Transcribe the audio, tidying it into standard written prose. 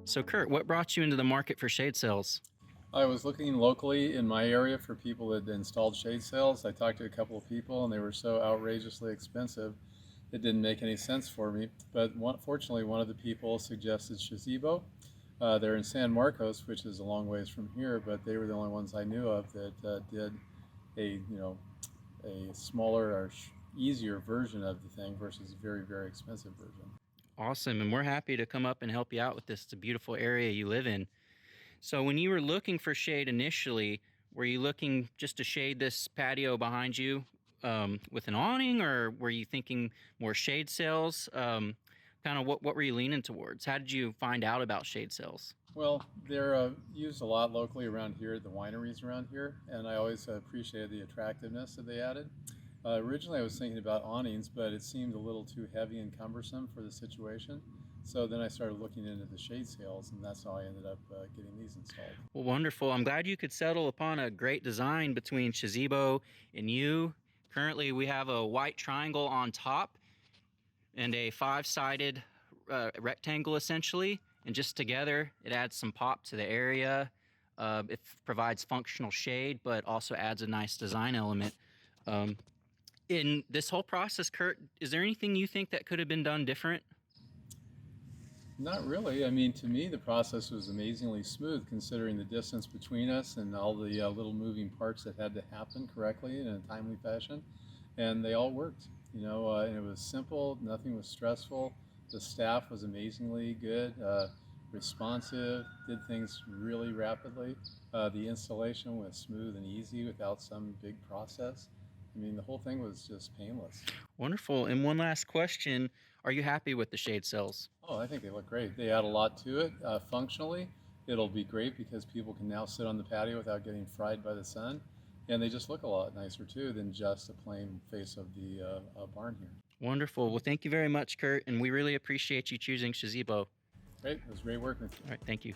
So Kurt, what brought you into the market for shade sails? I was looking locally in my area for people that had installed shade sails. I talked to a couple of people, and they were so outrageously expensive, it didn't make any sense for me. But fortunately, one of the people suggested Shazeebo. They're in San Marcos, which is a long ways from here, but they were the only ones I knew of that did a smaller or easier version of the thing versus a very, very expensive version. Awesome, and we're happy to come up and help you out with this. It's a beautiful area you live in. So when you were looking for shade initially, were you looking just to shade this patio behind you with an awning, or were you thinking more shade sails? Kind of what were you leaning towards? How did you find out about shade sails? Well, they're used a lot locally around here at the wineries around here, and I always appreciated the attractiveness that they added. Originally, I was thinking about awnings, but it seemed a little too heavy and cumbersome for the situation. So then I started looking into the shade sails, and that's how I ended up getting these installed. Well, wonderful. I'm glad you could settle upon a great design between Shazeebo and you. Currently, we have a white triangle on top and a five-sided rectangle essentially, and just together it adds some pop to the area. It provides functional shade, but also adds a nice design element. In this whole process, Kurt, is there anything you think that could have been done different? Not really. I mean, to me, the process was amazingly smooth considering the distance between us and all the little moving parts that had to happen correctly in a timely fashion. And they all worked, and it was simple, nothing was stressful. The staff was amazingly good, responsive, did things really rapidly. The installation was smooth and easy without some big process. I mean, the whole thing was just painless. Wonderful. And one last question. Are you happy with the shade cells? Oh, I think they look great. They add a lot to it. Functionally, it'll be great because people can now sit on the patio without getting fried by the sun. And they just look a lot nicer too than just a plain face of the barn here. Wonderful. Well, thank you very much, Kurt, and we really appreciate you choosing Shazeebo. Great. It was great working with you. All right, thank you.